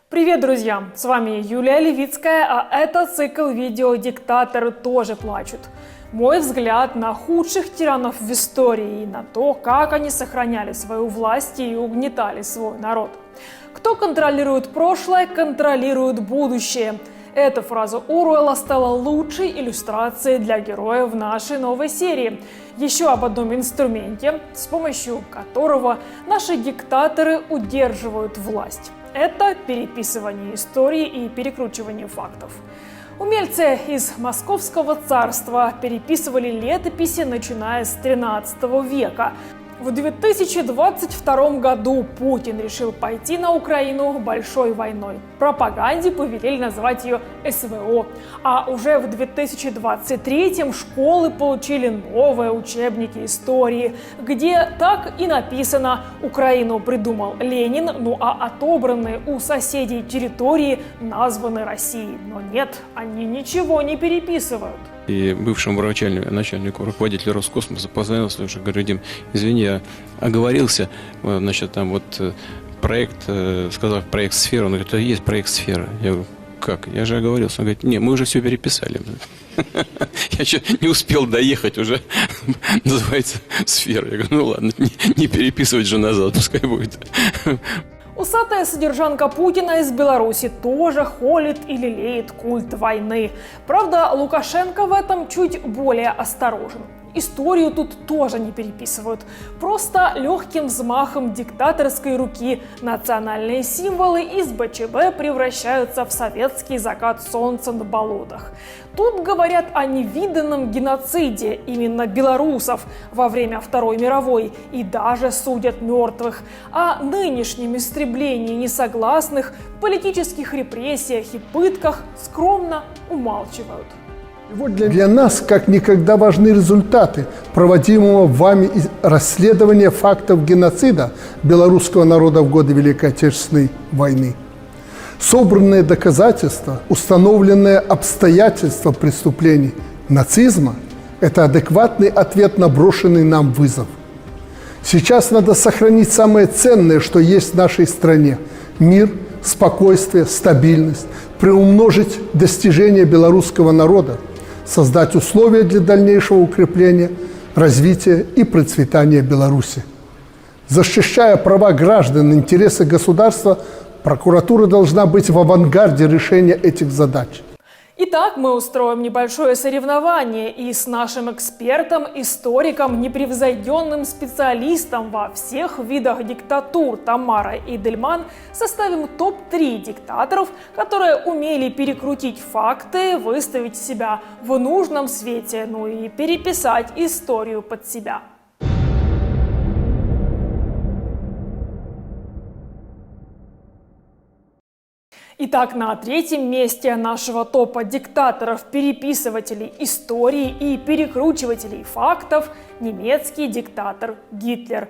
Привет, друзья! С вами Юлия Левицкая, а это цикл видео «Диктаторы тоже плачут». Мой взгляд на худших тиранов в истории и на то, как они сохраняли свою власть и угнетали свой народ. Кто контролирует прошлое, контролирует будущее. Эта фраза Оруэлла стала лучшей иллюстрацией для героев нашей новой серии. Еще об одном инструменте, с помощью которого наши диктаторы удерживают власть. Это переписывание истории и перекручивание фактов. Умельцы из Московского царства переписывали летописи, начиная с XIII века. В 2022 году Путин решил пойти на Украину большой войной. Пропаганде повелели называть ее СВО. А уже в 2023 школы получили новые учебники истории, где так и написано: «Украину придумал Ленин, ну а отобранные у соседей территории названы Россией». Но нет, они ничего не переписывают. И бывшему начальнику, руководителю Роскосмоса позвонил, слушай, говорю: Дим, извини, я оговорился, значит, там вот проект, сказал проект «Сфера», он говорит: есть проект «Сфера». Я говорю: как? Я же оговорился. Он говорит: не, мы уже все переписали. Я еще не успел доехать, уже называется «Сфера». Я говорю: ну ладно, не переписывать же назад, пускай будет. Усатая содержанка Путина из Беларуси тоже холит и лелеет культ войны. Правда, Лукашенко в этом чуть более осторожен. Историю тут тоже не переписывают. Просто легким взмахом диктаторской руки национальные символы из БЧБ превращаются в советский закат солнца на болотах. Тут говорят о невиданном геноциде именно белорусов во время Второй мировой и даже судят мертвых. О нынешнем истреблении несогласных, политических репрессиях и пытках скромно умалчивают. Для нас как никогда важны результаты проводимого вами расследования фактов геноцида белорусского народа в годы Великой Отечественной войны. Собранные доказательства, установленные обстоятельства преступлений нацизма – это адекватный ответ на брошенный нам вызов. Сейчас надо сохранить самое ценное, что есть в нашей стране – мир, спокойствие, стабильность, приумножить достижения белорусского народа, создать условия для дальнейшего укрепления, развития и процветания Беларуси. Защищая права граждан и интересы государства, прокуратура должна быть в авангарде решения этих задач. Итак, мы устроим небольшое соревнование и с нашим экспертом, историком, непревзойденным специалистом во всех видах диктатур Тамарой Эйдельман составим топ-3 диктаторов, которые умели перекрутить факты, выставить себя в нужном свете, ну и переписать историю под себя. Итак, на третьем месте нашего топа диктаторов-переписывателей истории и перекручивателей фактов немецкий диктатор Гитлер.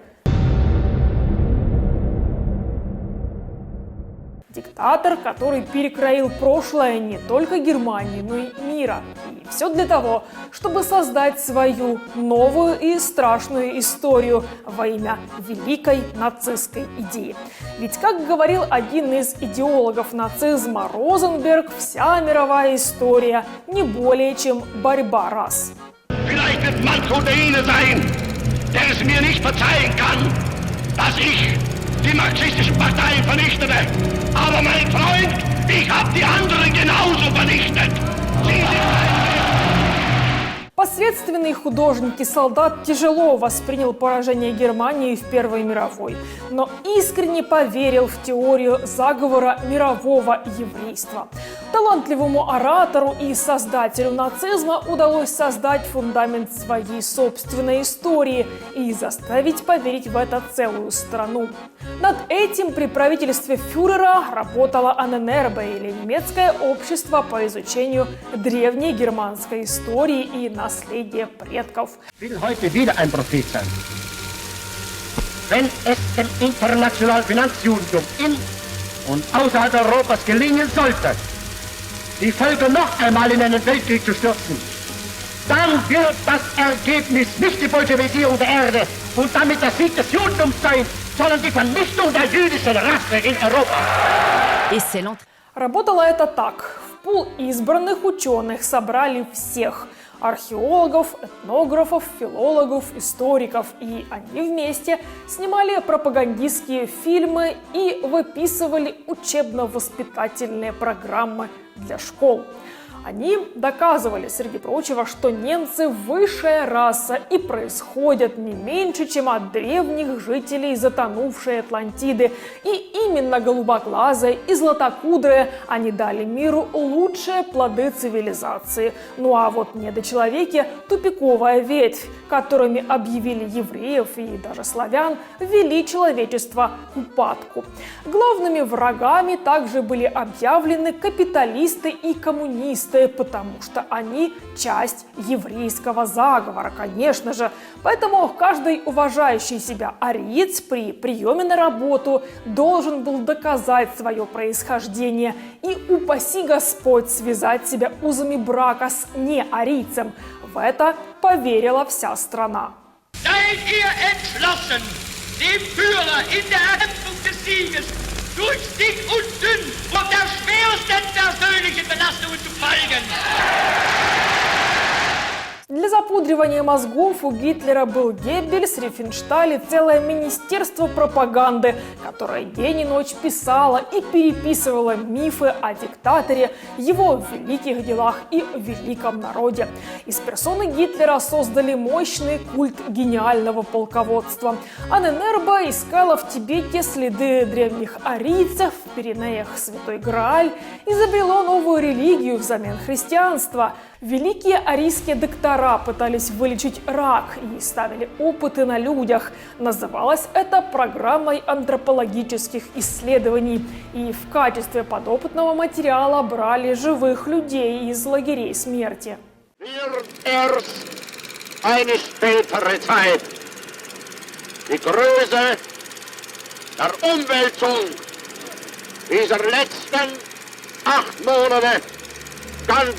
Диктатор, который перекроил прошлое не только Германии, но и мира. И все для того, чтобы создать свою новую и страшную историю во имя великой нацистской идеи. Ведь, как говорил один из идеологов нацизма Розенберг, вся мировая история не более чем борьба рас. Vielleicht wird manch unter Ihnen sein, der es mir nicht verzeihen kann, dass ich die marxistischen Parteien vernichtete. Aber mein Freund, ich habe die anderen genauso vernichtet. Sie sind Посредственный художник и солдат тяжело воспринял поражение Германии в Первой мировой, но искренне поверил в теорию заговора мирового еврейства. Талантливому оратору и создателю нацизма удалось создать фундамент своей собственной истории и заставить поверить в это целую страну. Над этим при правительстве фюрера работала АННРБ, или немецкое общество по изучению древней германской истории и наследия предков. Will heute wieder ein Prophet sein. Wenn es dem internationalen Finanzjudentum in und außerhalb Europas gelingen sollte, die Völker noch einmal in einen Weltkrieg zu stürzen, dann wird das Ergebnis nicht die Bolschewisierung der Erde und damit der Sieg des Judentums sein, sondern die Vernichtung der jüdischen Rasse in Europa. Работало это так. В пул избранных ученых собрали всех – археологов, этнографов, филологов, историков. И они вместе снимали пропагандистские фильмы и выписывали учебно-воспитательные программы для школ. Они доказывали, среди прочего, что немцы высшая раса и происходят не меньше, чем от древних жителей затонувшей Атлантиды. И именно голубоглазые и златокудрые они дали миру лучшие плоды цивилизации. Ну а вот недочеловеки – тупиковая ветвь, которыми объявили евреев и даже славян, вели человечество к упадку. Главными врагами также были объявлены капиталисты и коммунисты, потому что они часть еврейского заговора, конечно же. Поэтому каждый уважающий себя ариец при приеме на работу должен был доказать свое происхождение и, упаси Господь, связать себя узами брака с неарийцем. В это поверила вся страна. Seid ihr entschlossen, dem Führer in der Erkämpfung des Sieges durch dick und dünn und der schwersten persönlichen Belastungen zu folgen? Для запудривания мозгов у Гитлера был Геббельс, Рифеншталь и целое министерство пропаганды, которое день и ночь писало и переписывало мифы о диктаторе, его великих делах и великом народе. Из персоны Гитлера создали мощный культ гениального полководства. Анненербе искала в Тибете следы древних арийцев, в Пиренеях Святой Грааль, изобрело новую религию взамен христианства. Великие арийские доктора пытались вылечить рак и ставили опыты на людях. Называлось это программой антропологических исследований. И в качестве подопытного материала брали живых людей из лагерей смерти. Eine spätere Zeit die Größe der Umwälzung dieser letzten 8 Monate ganz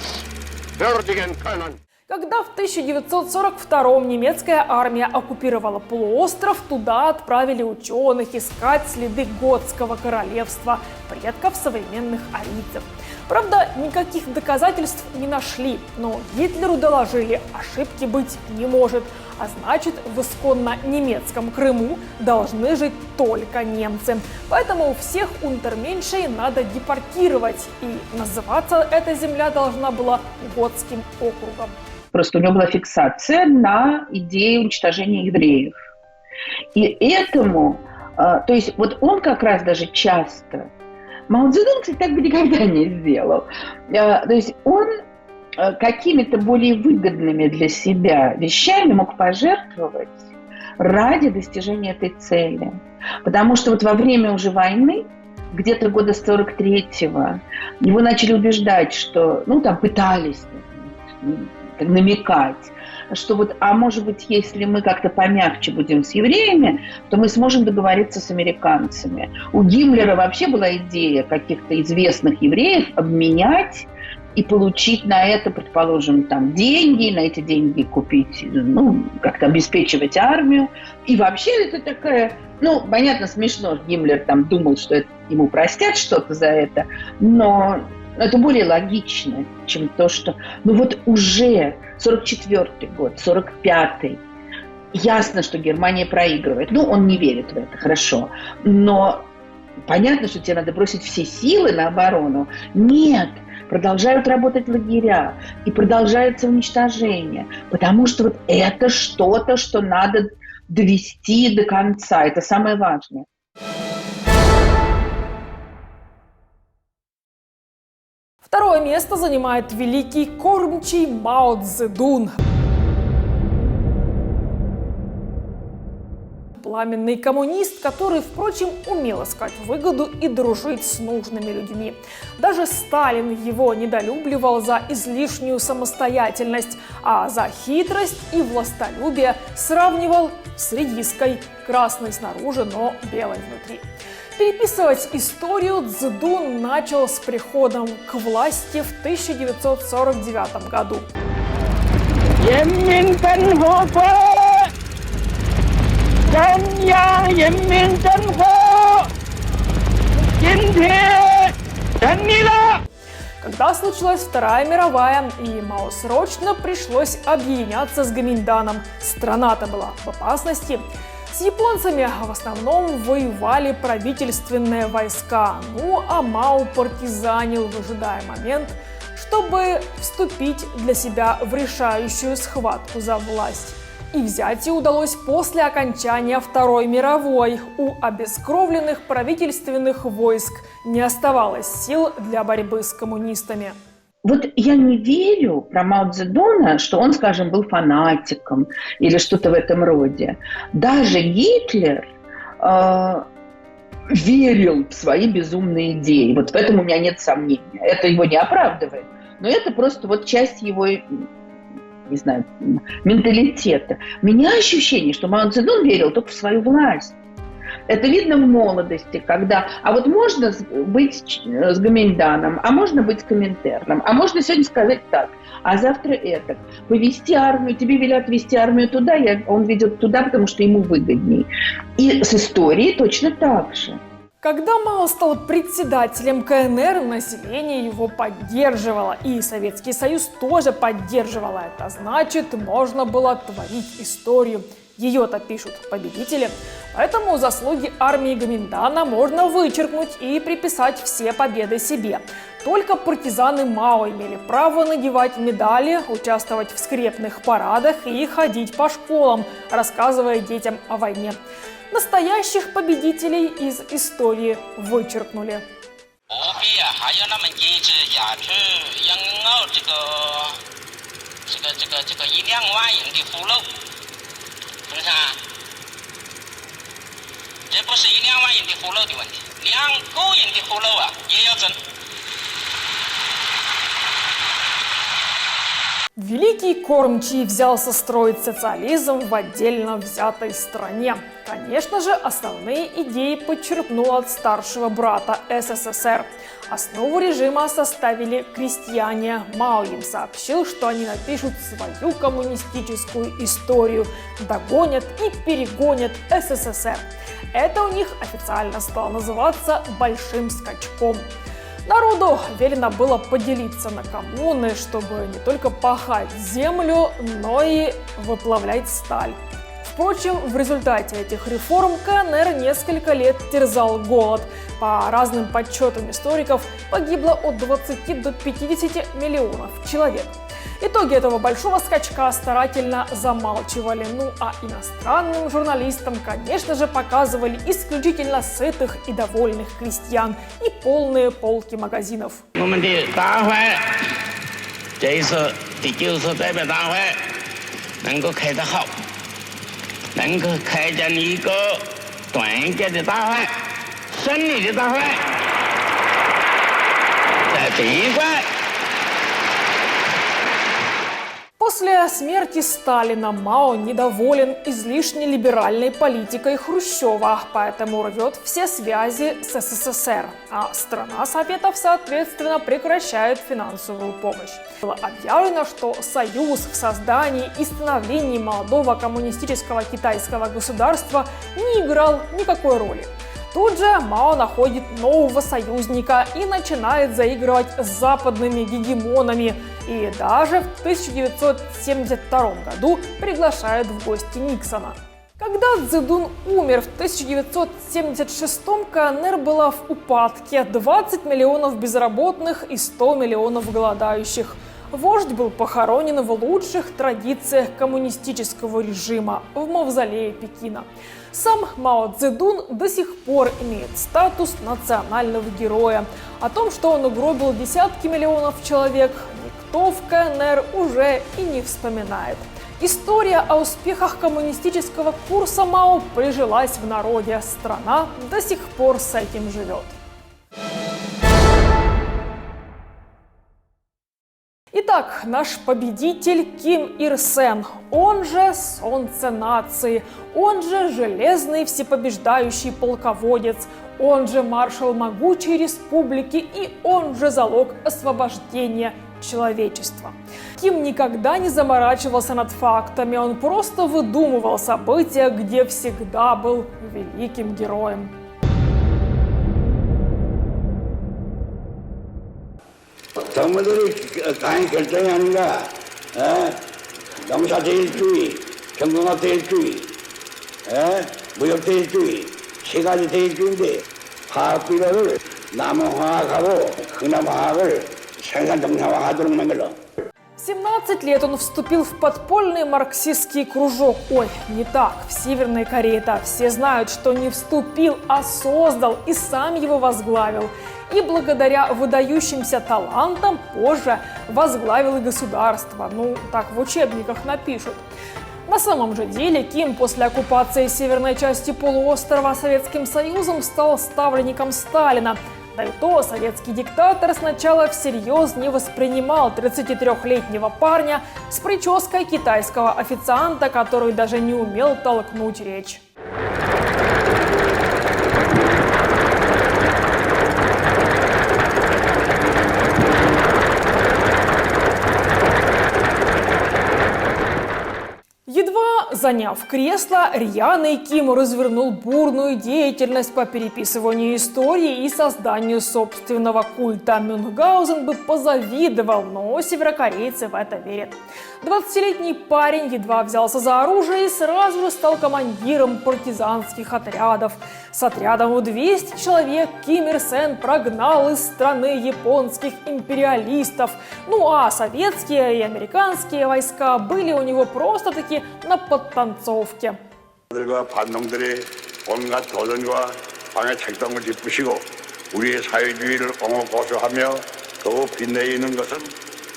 würdigen können. Когда в 1942-м немецкая армия оккупировала полуостров, туда отправили ученых искать следы готского королевства, предков современных арийцев. Правда, никаких доказательств не нашли, но Гитлеру доложили, ошибки быть не может, а значит, в исконно немецком Крыму должны жить только немцы. Поэтому всех унтерменшей надо депортировать, и называться эта земля должна была Готским округом. Просто у него была фиксация на идее уничтожения евреев. И этому, то есть вот он как раз даже часто, Мао Цзэдун, кстати, так бы никогда не сделал. То есть он какими-то более выгодными для себя вещами мог пожертвовать ради достижения этой цели. Потому что вот во время уже войны, где-то года 43-го, его начали убеждать, что, ну, там пытались намекать, что вот, а может быть, если мы как-то помягче будем с евреями, то мы сможем договориться с американцами. У Гиммлера вообще была идея каких-то известных евреев обменять и получить на это, предположим, там деньги, на эти деньги купить, ну, как-то обеспечивать армию. И вообще это такая, ну, понятно, смешно, Гиммлер там думал, что это, ему простят что-то за это, но это более логично, чем то, что... Ну вот уже 44-й год, 45-й, ясно, что Германия проигрывает. Ну, он не верит в это, хорошо. Но понятно, что тебе надо бросить все силы на оборону. Нет, продолжают работать лагеря, и продолжается уничтожение. Потому что вот это что-то, что надо довести до конца. Это самое важное. Второе место занимает великий кормчий Мао Цзэдун. Пламенный коммунист, который, впрочем, умел искать выгоду и дружить с нужными людьми. Даже Сталин его недолюбливал за излишнюю самостоятельность, а за хитрость и властолюбие сравнивал с редиской, красной снаружи, но белой внутри. Переписывать историю Цзэдун начал с приходом к власти в 1949 году. Danilo! Когда случилась Вторая мировая, и Мао срочно пришлось объединяться с Гоминьданом, страна-то была в опасности. С японцами в основном воевали правительственные войска, ну а Мао партизанил, выжидая момент, чтобы вступить для себя в решающую схватку за власть. И взять ее удалось после окончания Второй мировой. У обескровленных правительственных войск не оставалось сил для борьбы с коммунистами. Вот я не верю про Мао Цзэдуна, что он, скажем, был фанатиком или что-то в этом роде. Даже Гитлер верил в свои безумные идеи. Вот в этом у меня нет сомнения. Это его не оправдывает. Но это просто вот часть его, не знаю, менталитета. У меня ощущение, что Мао Цзэдун верил только в свою власть. Это видно в молодости, когда... А вот можно быть с Гоминьданом, а можно быть с Коминтерном, а можно сегодня сказать так, а завтра это. Повести армию, тебе велят вести армию туда, он ведет туда, потому что ему выгодней. И с историей точно так же. Когда Мао стал председателем КНР, население его поддерживало, и Советский Союз тоже поддерживал. Это значит, можно было творить историю. Ее-то пишут победители. Поэтому заслуги армии Гоминьдана можно вычеркнуть и приписать все победы себе. Только партизаны Мао имели право надевать медали, участвовать в скрепных парадах и ходить по школам, рассказывая детям о войне. Настоящих победителей из истории вычеркнули. Великий кормчий взялся строить социализм в отдельно взятой стране. Конечно же, основные идеи подчеркнул от старшего брата СССР. Основу режима составили крестьяне. Мао им сообщил, что они напишут свою коммунистическую историю, догонят и перегонят СССР. Это у них официально стало называться «большим скачком». Народу велено было поделиться на коммуны, чтобы не только пахать землю, но и выплавлять сталь. Впрочем, в результате этих реформ КНР несколько лет терзал голод. По разным подсчетам историков погибло от 20 до 50 миллионов человек. Итоги этого большого скачка старательно замалчивали. Ну а иностранным журналистам, конечно же, показывали исключительно сытых и довольных крестьян и полные полки магазинов. После смерти Сталина Мао недоволен излишне либеральной политикой Хрущева, поэтому рвет все связи с СССР, а страна Советов, соответственно, прекращает финансовую помощь. Было объявлено, что союз в создании и становлении молодого коммунистического китайского государства не играл никакой роли. Тут же Мао находит нового союзника и начинает заигрывать с западными гегемонами. И даже в 1972 году приглашает в гости Никсона. Когда Цзэдун умер в 1976-м, КНР была в упадке, 20 миллионов безработных и 100 миллионов голодающих. Вождь был похоронен в лучших традициях коммунистического режима в мавзолее Пекина. Сам Мао Цзэдун до сих пор имеет статус национального героя. О том, что он угробил десятки миллионов человек, никто в КНР уже и не вспоминает. История о успехах коммунистического курса Мао прижилась в народе. Страна до сих пор с этим живет. Итак, наш победитель Ким Ир Сен, он же Солнце нации, он же Железный всепобеждающий полководец, он же маршал могучей республики и он же залог освобождения человечества. Ким никогда не заморачивался над фактами, он просто выдумывал события, где всегда был великим героем. 정부들의 강한 결정이 아닌가. 농사대일주의, 경공업대일주의, 무역대일주의, 세 가지 대일주의인데 화학비료를 남화학하고 흥남화학을 생산 정상화하도록 만들어. В 17 лет он вступил в подпольный марксистский кружок. Ой, не так. В Северной Корее-то все знают, что не вступил, а создал и сам его возглавил. И благодаря выдающимся талантам позже возглавил и государство. Ну, так в учебниках напишут. На самом же деле Ким после оккупации северной части полуострова Советским Союзом стал ставленником Сталина. Да и то советский диктатор сначала всерьез не воспринимал 33-летнего парня с прической китайского официанта, который даже не умел толкнуть речь. Едва заняв кресло, рьяный Ким развернул бурную деятельность по переписыванию истории и созданию собственного культа. Мюнхгаузен бы позавидовал, но северокорейцы в это верят. 20-летний парень едва взялся за оружие и сразу же стал командиром партизанских отрядов. С отрядом в 200 человек Ким Ир Сен прогнал из страны японских империалистов. Ну а советские и американские войска были у него просто-таки на подтанцовке. 들과 반동들의 온갖 도전과 방해 책동을 짚으시고 우리의 사회주의를 옹호 고수하며 더욱 빛내있는 것은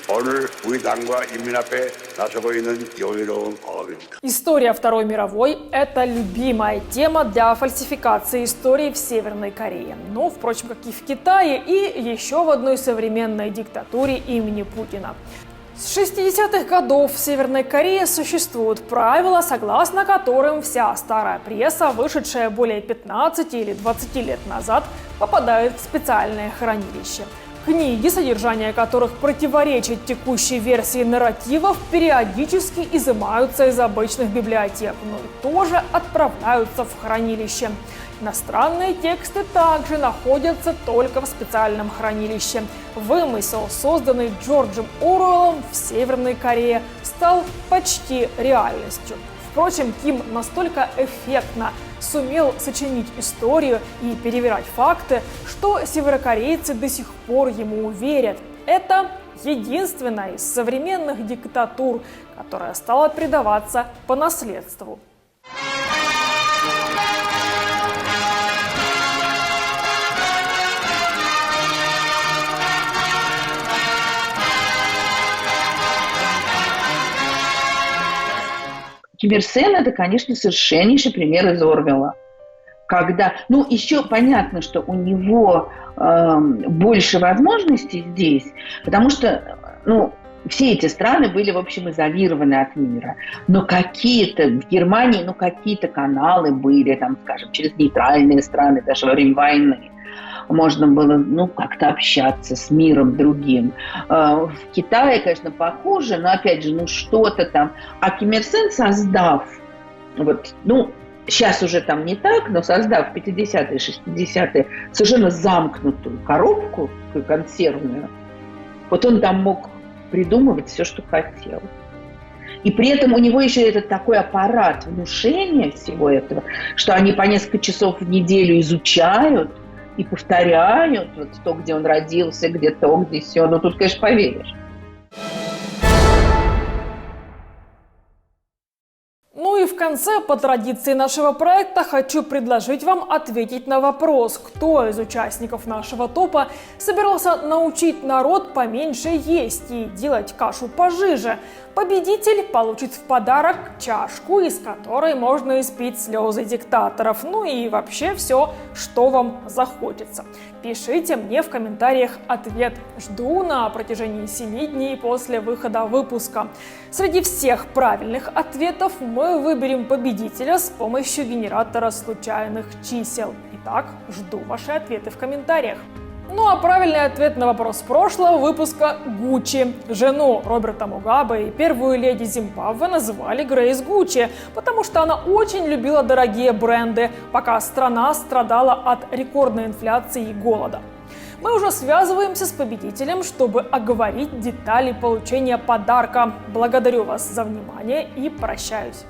오늘 우리 당과 인민 앞에 나서고 있는 여유로운 과업입니다. История Второй мировой – это любимая тема для фальсификации истории в Северной Корее. Ну, впрочем, как и в Китае, и еще в одной современной диктатуре имени Путина. С 60-х годов в Северной Корее существуют правила, согласно которым вся старая пресса, вышедшая более 15 или 20 лет назад, попадает в специальное хранилище. Книги, содержание которых противоречит текущей версии нарративов, периодически изымаются из обычных библиотек, но и тоже отправляются в хранилище. Иностранные тексты также находятся только в специальном хранилище. Вымысел, созданный Джорджем Оруэллом в Северной Корее, стал почти реальностью. Впрочем, Ким настолько эффектно сумел сочинить историю и перевирать факты, что северокорейцы до сих пор ему верят. Это единственная из современных диктатур, которая стала предаваться по наследству. Ким Ир Сен – это, конечно, совершеннейший пример из Орвелла. Когда, ну, еще понятно, что у него больше возможностей здесь, потому что, ну, все эти страны были, в общем, изолированы от мира. Но какие-то, в Германии, ну, какие-то каналы были, там, скажем, через нейтральные страны, даже во время войны. Можно было, ну, как-то общаться с миром другим. В Китае, конечно, похуже, но, опять же, ну, что-то там. А Ким Ир Сен, создав, вот, ну, сейчас уже там не так, но создав в 50-е, 60-е совершенно замкнутую коробку, такую консервную, вот он там мог придумывать все, что хотел. И при этом у него еще этот такой аппарат внушения всего этого, что они по несколько часов в неделю изучают и повторяют вот то, где он родился, где то, где сё. Ну, тут, конечно, поверишь. Ну и в конце, по традиции нашего проекта, хочу предложить вам ответить на вопрос, кто из участников нашего топа собирался научить народ поменьше есть и делать кашу пожиже. Победитель получит в подарок чашку, из которой можно испить слезы диктаторов. Ну и вообще все, что вам захочется. Пишите мне в комментариях ответ. Жду на протяжении 7 дней после выхода выпуска. Среди всех правильных ответов мы выберем победителя с помощью генератора случайных чисел. Итак, жду ваши ответы в комментариях. Ну а правильный ответ на вопрос прошлого выпуска – Гуччи. Жену Роберта Мугабе и первую леди Зимбабве называли Грейс Гуччи, потому что она очень любила дорогие бренды, пока страна страдала от рекордной инфляции и голода. Мы уже связываемся с победителем, чтобы оговорить детали получения подарка. Благодарю вас за внимание и прощаюсь.